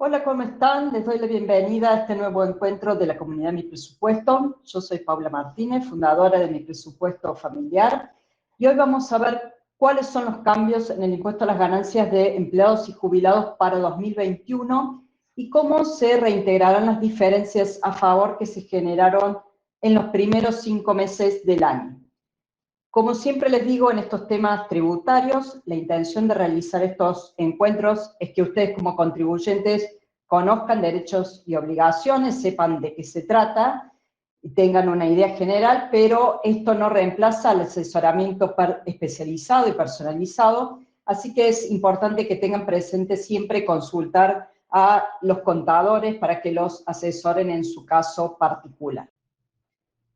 Hola, ¿cómo están? Les doy la bienvenida a este nuevo encuentro de la comunidad Mi Presupuesto. Yo soy Paula Martínez, fundadora de Mi Presupuesto Familiar, y hoy vamos a ver cuáles son los cambios en el impuesto a las ganancias de empleados y jubilados para 2021 y cómo se reintegrarán las diferencias a favor que se generaron en los primeros 5 meses del año. Como siempre les digo en estos temas tributarios, la intención de realizar estos encuentros es que ustedes como contribuyentes conozcan derechos y obligaciones, sepan de qué se trata y tengan una idea general, pero esto no reemplaza el asesoramiento especializado y personalizado, así que es importante que tengan presente siempre consultar a los contadores para que los asesoren en su caso particular.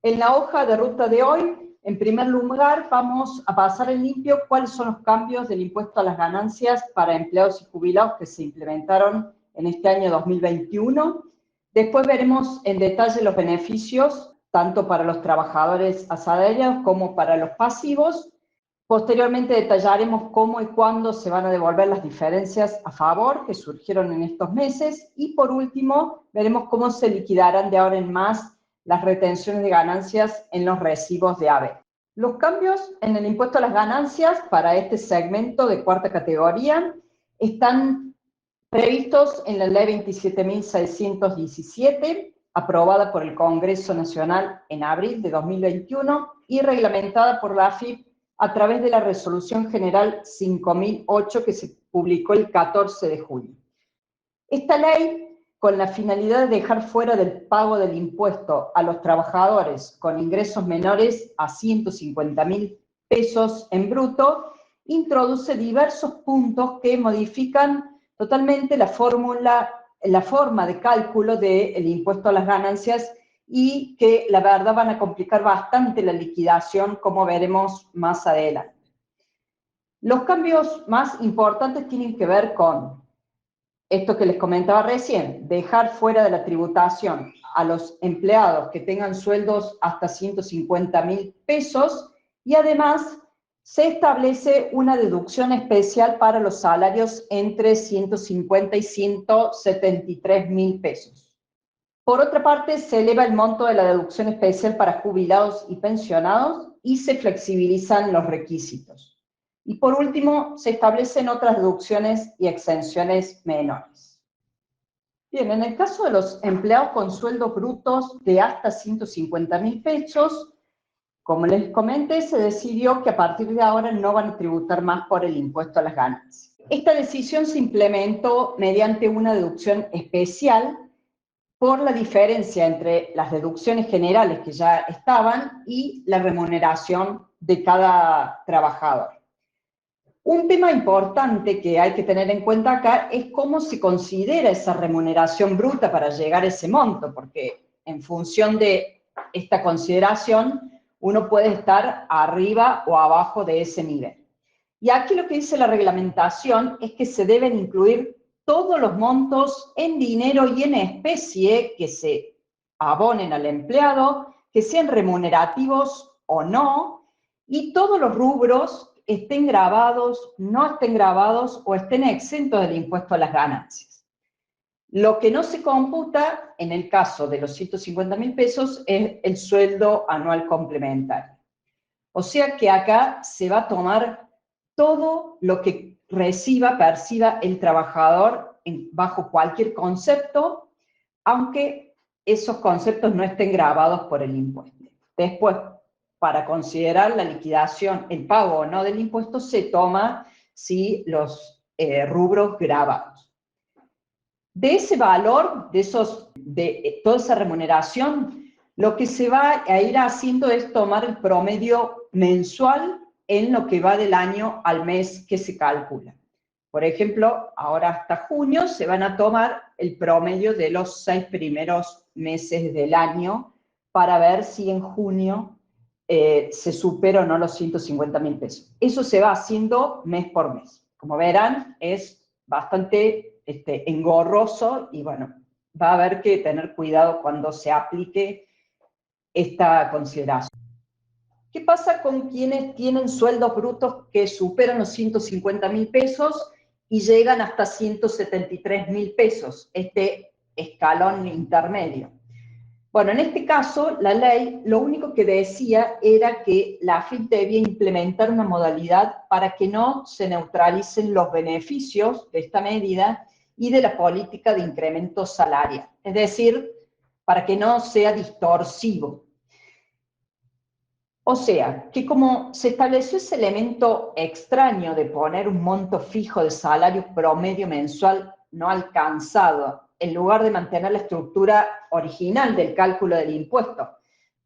En la hoja de ruta de hoy, en primer lugar, vamos a pasar en limpio cuáles son los cambios del impuesto a las ganancias para empleados y jubilados que se implementaron en este año 2021. Después veremos en detalle los beneficios, tanto para los trabajadores asalariados como para los pasivos. Posteriormente detallaremos cómo y cuándo se van a devolver las diferencias a favor que surgieron en estos meses. Y por último, veremos cómo se liquidarán de ahora en más las retenciones de ganancias en los recibos de ABE. Los cambios en el impuesto a las ganancias para este segmento de cuarta categoría están previstos en la Ley 27.617, aprobada por el Congreso Nacional en abril de 2021 y reglamentada por la AFIP a través de la Resolución General 5008 que se publicó el 14 de junio. Esta ley, con la finalidad de dejar fuera del pago del impuesto a los trabajadores con ingresos menores a 150.000 pesos en bruto, introduce diversos puntos que modifican totalmente la forma de cálculo del impuesto a las ganancias y que la verdad van a complicar bastante la liquidación, como veremos más adelante. Los cambios más importantes tienen que ver con esto que les comentaba recién, dejar fuera de la tributación a los empleados que tengan sueldos hasta 150.000 pesos y además se establece una deducción especial para los salarios entre 150 y 173.000 pesos. Por otra parte, se eleva el monto de la deducción especial para jubilados y pensionados y se flexibilizan los requisitos. Y por último, se establecen otras deducciones y exenciones menores. Bien, en el caso de los empleados con sueldos brutos de hasta 150.000 pesos, como les comenté, se decidió que a partir de ahora no van a tributar más por el impuesto a las ganancias. Esta decisión se implementó mediante una deducción especial por la diferencia entre las deducciones generales que ya estaban y la remuneración de cada trabajador. Un tema importante que hay que tener en cuenta acá es cómo se considera esa remuneración bruta para llegar a ese monto, porque en función de esta consideración uno puede estar arriba o abajo de ese nivel. Y aquí lo que dice la reglamentación es que se deben incluir todos los montos en dinero y en especie que se abonen al empleado, que sean remunerativos o no, y todos los rubros estén grabados, no estén grabados o estén exentos del impuesto a las ganancias. Lo que no se computa, en el caso de los 150.000 pesos, es el sueldo anual complementario. O sea que acá se va a tomar todo lo que perciba el trabajador bajo cualquier concepto, aunque esos conceptos no estén grabados por el impuesto. Después, para considerar la liquidación, el pago o no del impuesto, se toma los rubros grabados. De ese valor, de toda esa remuneración, lo que se va a ir haciendo es tomar el promedio mensual en lo que va del año al mes que se calcula. Por ejemplo, ahora hasta junio se van a tomar el promedio de los 6 primeros meses del año para ver si en junio se supera o no los 150.000 pesos. Eso se va haciendo mes por mes. Como verán, es bastante engorroso y bueno, va a haber que tener cuidado cuando se aplique esta consideración. ¿Qué pasa con quienes tienen sueldos brutos que superan los 150.000 pesos y llegan hasta 173.000 pesos, este escalón intermedio. Bueno, en este caso, la ley lo único que decía era que la AFIP debía implementar una modalidad para que no se neutralicen los beneficios de esta medida y de la política de incremento salarial, es decir, para que no sea distorsivo. O sea, que como se estableció ese elemento extraño de poner un monto fijo de salario promedio mensual no alcanzado, en lugar de mantener la estructura original del cálculo del impuesto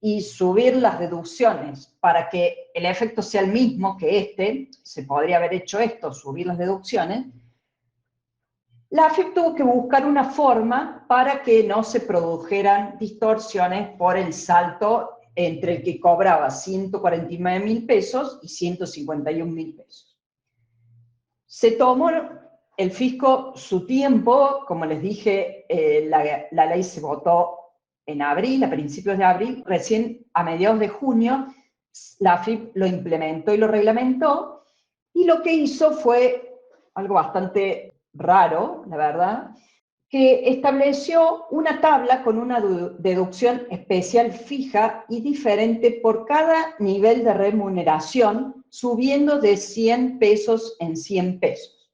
y subir las deducciones para que el efecto sea el mismo que este, se podría haber hecho esto, subir las deducciones, la AFIP tuvo que buscar una forma para que no se produjeran distorsiones por el salto entre el que cobraba 149.000 pesos y 151.000 pesos. Se tomó el fisco su tiempo, como les dije, la ley se votó en abril, a principios de abril, recién a mediados de junio, la AFIP lo implementó y lo reglamentó, y lo que hizo fue algo bastante raro, la verdad, que estableció una tabla con una deducción especial fija y diferente por cada nivel de remuneración, subiendo de 100 pesos en 100 pesos.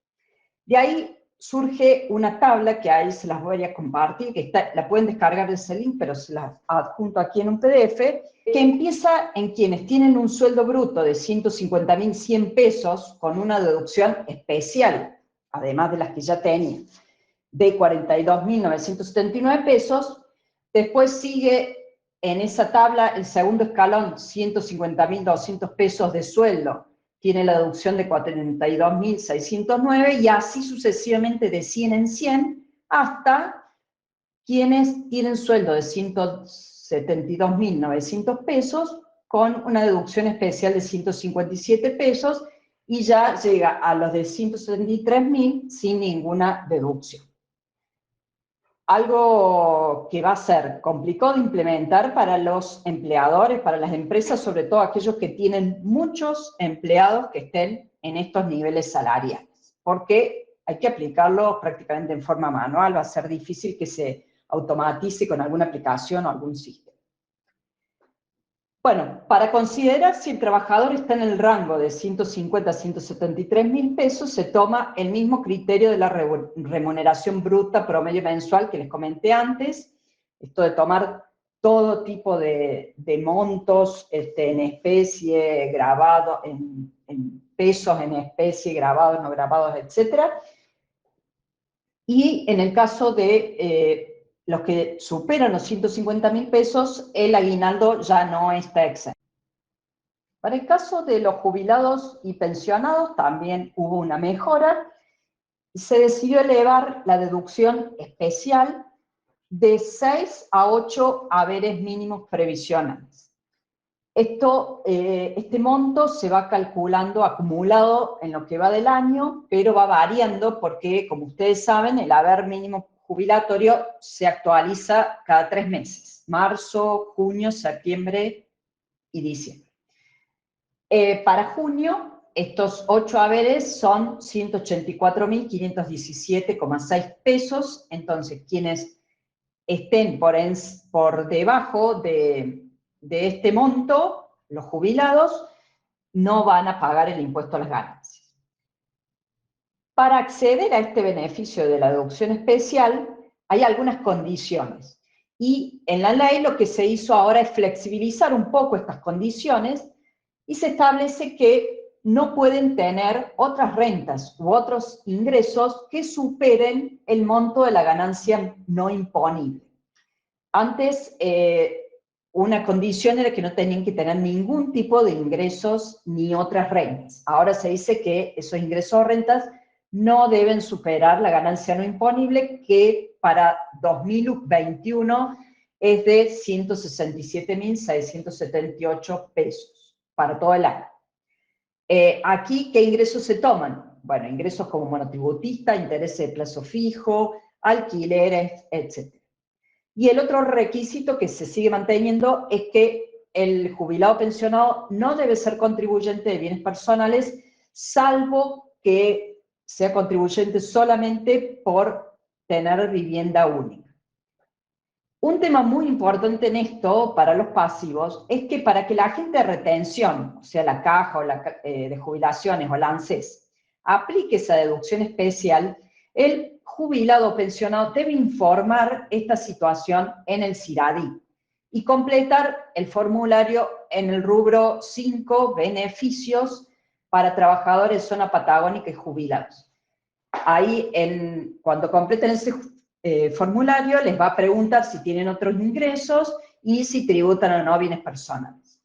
De ahí surge una tabla que ahí se las voy a compartir, que la pueden descargar de ese link, pero se las adjunto aquí en un PDF, que empieza en quienes tienen un sueldo bruto de 150.100 pesos con una deducción especial, además de las que ya tenían, de 42.979 pesos. Después sigue en esa tabla el segundo escalón, 150.200 pesos de sueldo, tiene la deducción de 42.609 y así sucesivamente de 100 en 100 hasta quienes tienen sueldo de 172.900 pesos con una deducción especial de 157 pesos y ya llega a los de 173.000 sin ninguna deducción. Algo que va a ser complicado de implementar para los empleadores, para las empresas, sobre todo aquellos que tienen muchos empleados que estén en estos niveles salariales, porque hay que aplicarlo prácticamente en forma manual, va a ser difícil que se automatice con alguna aplicación o algún sistema. Bueno, para considerar si el trabajador está en el rango de 150 a 173.000 pesos, se toma el mismo criterio de la remuneración bruta promedio mensual que les comenté antes, esto de tomar todo tipo de montos en especie, grabado, en pesos en especie, grabados, no grabados, etc. Y en el caso de los que superan los 150.000 pesos, el aguinaldo ya no está exento. Para el caso de los jubilados y pensionados también hubo una mejora. Se decidió elevar la deducción especial de 6 a 8 haberes mínimos previsionales. Este monto se va calculando acumulado en lo que va del año, pero va variando porque, como ustedes saben, el haber mínimo jubilatorio se actualiza cada 3 meses, marzo, junio, septiembre y diciembre. Para junio, estos 8 haberes son 184.517,6 pesos, entonces quienes estén por debajo de este monto, los jubilados, no van a pagar el impuesto a las ganancias. Para acceder a este beneficio de la deducción especial, hay algunas condiciones. Y en la ley lo que se hizo ahora es flexibilizar un poco estas condiciones y se establece que no pueden tener otras rentas u otros ingresos que superen el monto de la ganancia no imponible. Antes, una condición era que no tenían que tener ningún tipo de ingresos ni otras rentas. Ahora se dice que esos ingresos o rentas no deben superar la ganancia no imponible, que para 2021 es de 167.678 pesos para todo el año. Aquí, ¿qué ingresos se toman? Bueno, ingresos como monotributista, intereses de plazo fijo, alquileres, etc. Y el otro requisito que se sigue manteniendo es que el jubilado pensionado no debe ser contribuyente de bienes personales, salvo que sea contribuyente solamente por tener vivienda única. Un tema muy importante en esto para los pasivos es que para que la agente de retención, o sea, la caja o de jubilaciones o la ANSES, aplique esa deducción especial, el jubilado o pensionado debe informar esta situación en el CIRADI y completar el formulario en el rubro 5, beneficios para trabajadores de zona patagónica y jubilados. Ahí, cuando completen ese formulario, les va a preguntar si tienen otros ingresos y si tributan o no bienes personales.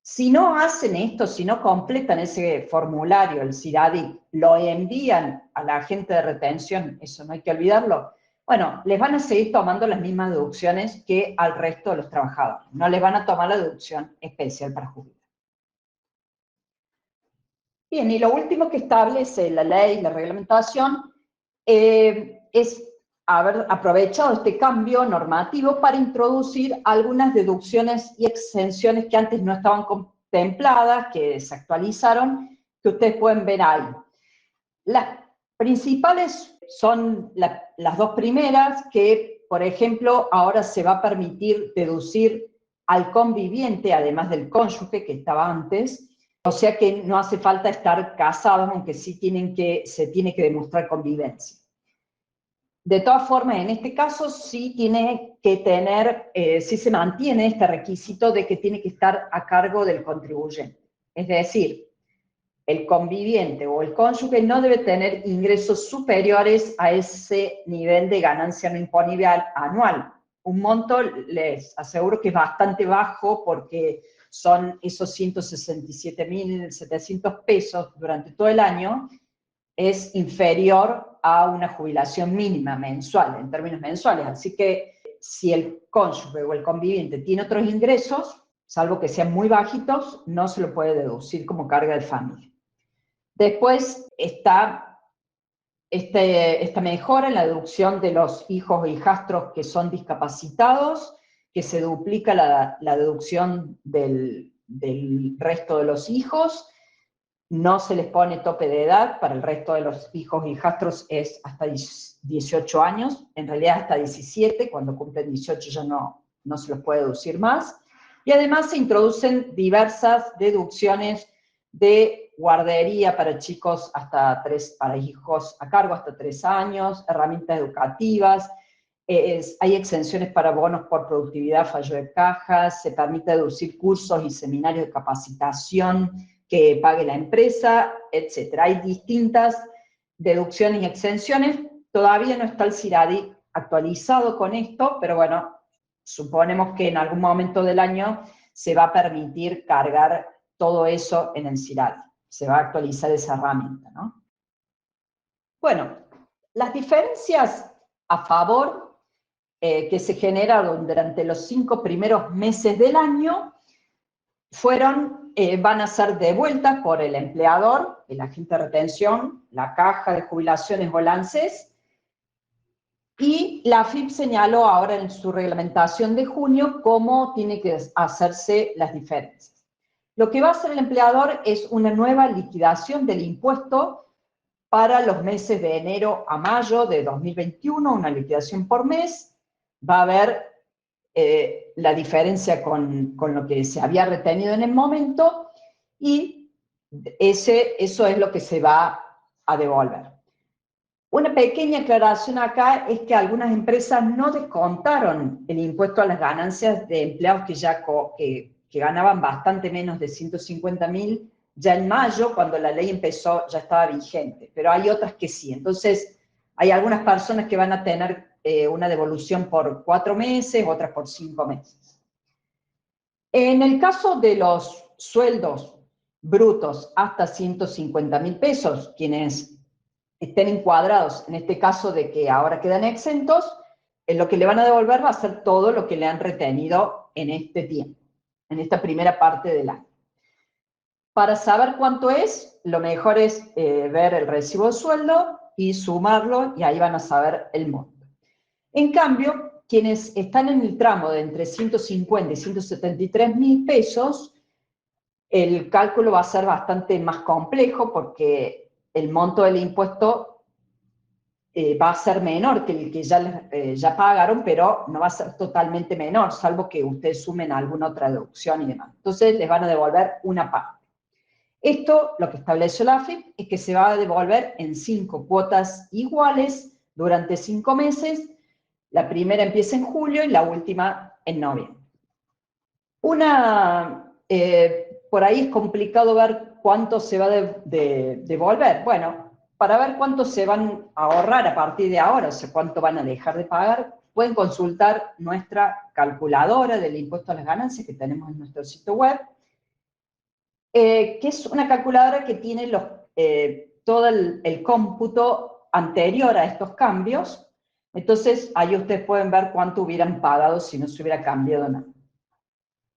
Si no hacen esto, si no completan ese formulario, el CIRADI, lo envían a la agente de retención, eso no hay que olvidarlo, bueno, les van a seguir tomando las mismas deducciones que al resto de los trabajadores. No les van a tomar la deducción especial para jubilar. Bien, y lo último que establece la ley, la reglamentación, es haber aprovechado este cambio normativo para introducir algunas deducciones y exenciones que antes no estaban contempladas, que se actualizaron, que ustedes pueden ver ahí. Las principales son las dos primeras, que, por ejemplo, ahora se va a permitir deducir al conviviente, además del cónyuge que estaba antes, o sea que no hace falta estar casados, aunque sí se tiene que demostrar convivencia. De todas formas, en este caso sí tiene que tener, sí se mantiene este requisito de que tiene que estar a cargo del contribuyente. Es decir, el conviviente o el cónyuge no debe tener ingresos superiores a ese nivel de ganancia no imponible anual. Un monto, les aseguro que es bastante bajo porque son esos 167.700 pesos durante todo el año, es inferior a una jubilación mínima mensual, en términos mensuales. Así que si el cónyuge o el conviviente tiene otros ingresos, salvo que sean muy bajitos, no se lo puede deducir como carga de familia. Después está esta mejora en la deducción de los hijos e hijastros que son discapacitados, que se duplica la deducción del resto de los hijos. No se les pone tope de edad, para el resto de los hijos e hijastros es hasta 18 años, en realidad hasta 17, cuando cumplen 18 ya no se los puede deducir más. Y además se introducen diversas deducciones de guardería para chicos para hijos a cargo hasta 3 años, herramientas educativas, hay exenciones para bonos por productividad, fallo de cajas, se permite deducir cursos y seminarios de capacitación que pague la empresa, etc. Hay distintas deducciones y exenciones. Todavía no está el CIRADI actualizado con esto, pero bueno, suponemos que en algún momento del año se va a permitir cargar todo eso en el CIRADI. Se va a actualizar esa herramienta, ¿no? Bueno, las diferencias a favor que se generaron durante los 5 primeros meses del año van a ser devueltas por el empleador, el agente de retención, la caja de jubilaciones o la ANSES, y la AFIP señaló ahora en su reglamentación de junio cómo tiene que hacerse las diferencias. Lo que va a hacer el empleador es una nueva liquidación del impuesto para los meses de enero a mayo de 2021, una liquidación por mes. Va a haber la diferencia con lo que se había retenido en el momento y eso es lo que se va a devolver. Una pequeña aclaración acá es que algunas empresas no descontaron el impuesto a las ganancias de empleados que ganaban bastante menos de 150.000 ya en mayo, cuando la ley empezó, ya estaba vigente, pero hay otras que sí. Entonces, hay algunas personas que van a tener una devolución por 4 meses, otras por 5 meses. En el caso de los sueldos brutos hasta 150.000 pesos, quienes estén encuadrados en este caso de que ahora quedan exentos, lo que le van a devolver va a ser todo lo que le han retenido en este tiempo, en esta primera parte del año. Para saber cuánto es, lo mejor es ver el recibo de sueldo y sumarlo, y ahí van a saber el monto. En cambio, quienes están en el tramo de entre 150 y 173.000 pesos, el cálculo va a ser bastante más complejo porque el monto del impuesto va a ser menor que el que ya pagaron, pero no va a ser totalmente menor, salvo que ustedes sumen alguna otra deducción y demás. Entonces les van a devolver una parte. Esto, lo que estableció la AFIP, es que se va a devolver en 5 cuotas iguales durante 5 meses. La primera empieza en julio y la última en noviembre. Por ahí es complicado ver cuánto se va a devolver. Bueno, para ver cuánto se van a ahorrar a partir de ahora, o sea, cuánto van a dejar de pagar, pueden consultar nuestra calculadora del impuesto a las ganancias que tenemos en nuestro sitio web, que es una calculadora que tiene todo el cómputo anterior a estos cambios. Entonces, ahí ustedes pueden ver cuánto hubieran pagado si no se hubiera cambiado nada.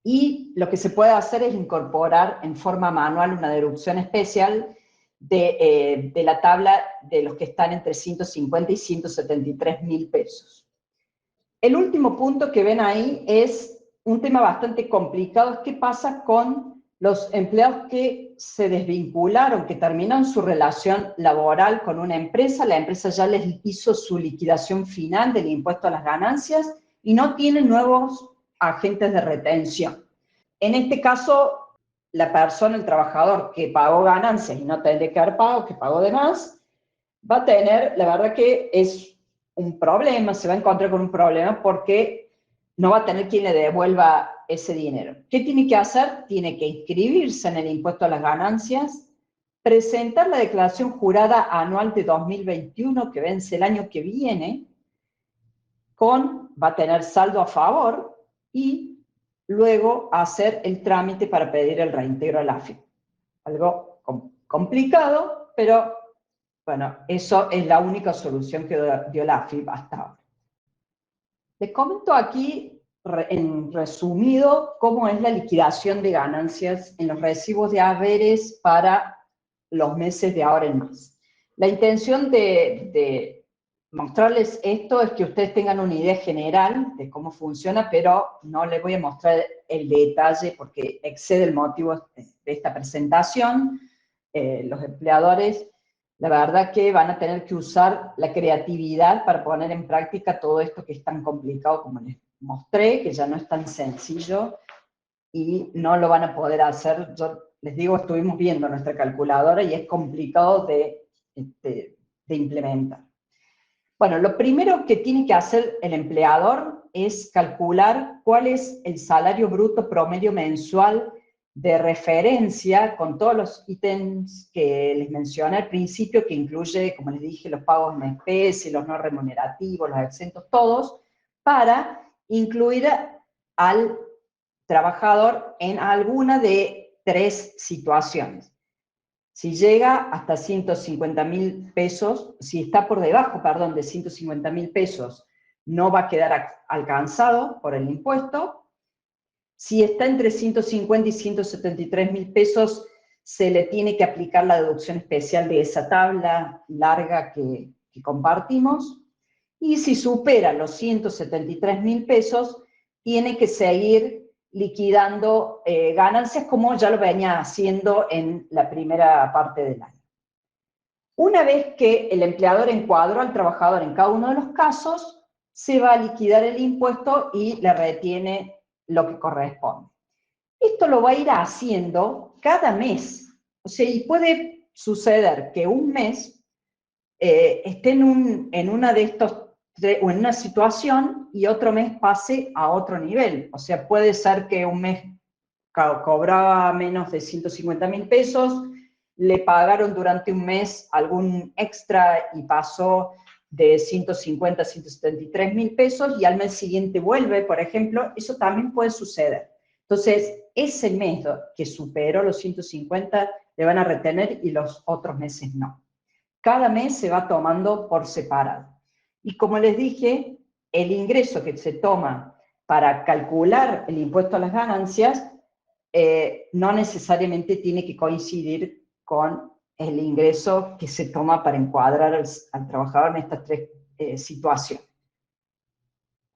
Y lo que se puede hacer es incorporar en forma manual una deducción especial de la tabla de los que están entre 150 y 173 mil pesos. El último punto que ven ahí es un tema bastante complicado, es qué pasa con los empleados que se desvincularon, que terminan su relación laboral con una empresa, la empresa ya les hizo su liquidación final del impuesto a las ganancias y no tienen nuevos agentes de retención. En este caso, la persona, el trabajador que pagó ganancias y no tendría que haber pagado, que pagó de más, va a tener, la verdad que es un problema, se va a encontrar con un problema porque no va a tener quien le devuelva ese dinero. ¿Qué tiene que hacer? Tiene que inscribirse en el impuesto a las ganancias, presentar la declaración jurada anual de 2021 que vence el año que viene, va a tener saldo a favor y luego hacer el trámite para pedir el reintegro a la AFIP. Algo complicado, pero bueno, eso es la única solución que dio la AFIP hasta ahora. Les comento aquí, en resumido, cómo es la liquidación de ganancias en los recibos de haberes para los meses de ahora en más. La intención de mostrarles esto es que ustedes tengan una idea general de cómo funciona, pero no les voy a mostrar el detalle porque excede el motivo de esta presentación. Los empleadores, la verdad que van a tener que usar la creatividad para poner en práctica todo esto que es tan complicado como les mostré, que ya no es tan sencillo y no lo van a poder hacer. Yo les digo, estuvimos viendo nuestra calculadora y es complicado de implementar. Bueno, lo primero que tiene que hacer el empleador es calcular cuál es el salario bruto promedio mensual de referencia con todos los ítems que les mencioné al principio, que incluye, como les dije, los pagos en especie, los no remunerativos, los exentos, todos, para incluir al trabajador en alguna de 3 situaciones. Si llega hasta 150 mil pesos, si está por debajo, perdón, de 150 mil pesos, no va a quedar alcanzado por el impuesto. Si está entre 150 y 173 mil pesos, se le tiene que aplicar la deducción especial de esa tabla larga que compartimos. Y si supera los 173 mil pesos, tiene que seguir liquidando ganancias como ya lo venía haciendo en la primera parte del año. Una vez que el empleador encuadró al trabajador en cada uno de los casos, se va a liquidar el impuesto y le retiene lo que corresponde. Esto lo va a ir haciendo cada mes. O sea, y puede suceder que un mes esté en una de estos o en una situación y otro mes pase a otro nivel. O sea, puede ser que un mes cobraba menos de 150 mil pesos, le pagaron durante un mes algún extra y pasó de 150 a 173 mil pesos y al mes siguiente vuelve, por ejemplo, eso también puede suceder. Entonces, ese mes que superó los 150 le van a retener y los otros meses no. Cada mes se va tomando por separado. Y como les dije, el ingreso que se toma para calcular el impuesto a las ganancias no necesariamente tiene que coincidir con el ingreso que se toma para encuadrar al trabajador en estas 3 situaciones.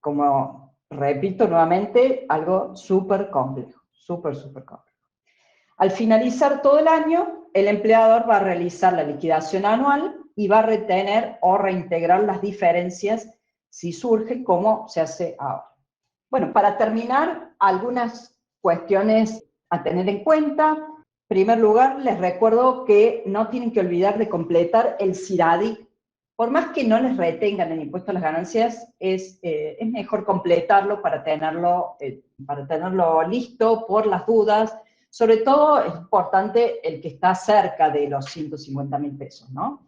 Como repito nuevamente, algo súper complejo, súper complejo. Al finalizar todo el año, el empleador va a realizar la liquidación anual y va a retener o reintegrar las diferencias si surgen, como se hace ahora. Bueno, para terminar, algunas cuestiones a tener en cuenta. En primer lugar, les recuerdo que no tienen que olvidar de completar el CIRADIC. Por más que no les retengan el impuesto a las ganancias, es mejor completarlo para tenerlo listo por las dudas. Sobre todo es importante el que está cerca de los 150.000 pesos, ¿no?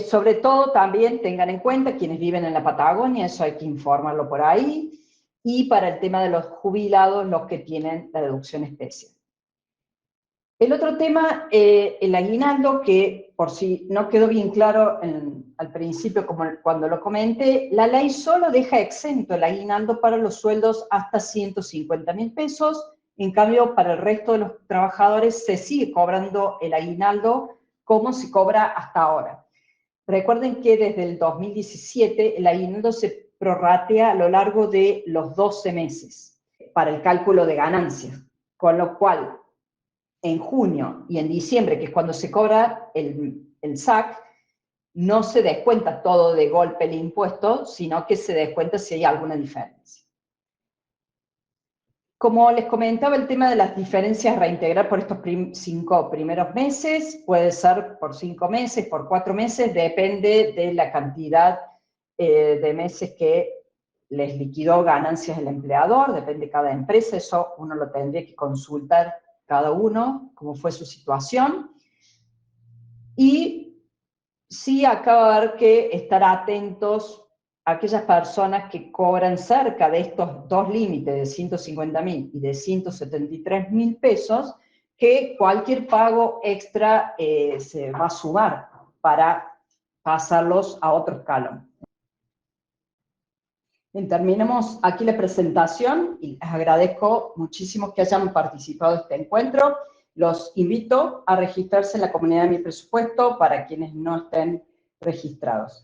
Sobre todo también tengan en cuenta quienes viven en la Patagonia, eso hay que informarlo por ahí, y para el tema de los jubilados, los que tienen la deducción especial. El otro tema, el aguinaldo, que por si no quedó bien claro al principio, como cuando lo comenté, la ley solo deja exento el aguinaldo para los sueldos hasta 150.000 pesos, en cambio para el resto de los trabajadores se sigue cobrando el aguinaldo como se cobra hasta ahora. Recuerden que desde el 2017 el aguinaldo se prorratea a lo largo de los 12 meses para el cálculo de ganancias, con lo cual en junio y en diciembre, que es cuando se cobra el SAC, no se descuenta todo de golpe el impuesto, sino que se descuenta si hay alguna diferencia. Como les comentaba, el tema de las diferencias a reintegrar por estos 5 primeros meses, puede ser por 5 meses, por 4 meses, depende de la cantidad de meses que les liquidó ganancias el empleador, depende de cada empresa, eso uno lo tendría que consultar cada uno, cómo fue su situación. Y sí acaba de haber que estar atentos a aquellas personas que cobran cerca de estos dos límites de 150.000 y de 173.000 pesos, que cualquier pago extra se va a sumar para pasarlos a otro escalón. Bien, terminamos aquí la presentación y les agradezco muchísimo que hayan participado de este encuentro. Los invito a registrarse en la comunidad de Mi Presupuesto para quienes no estén registrados.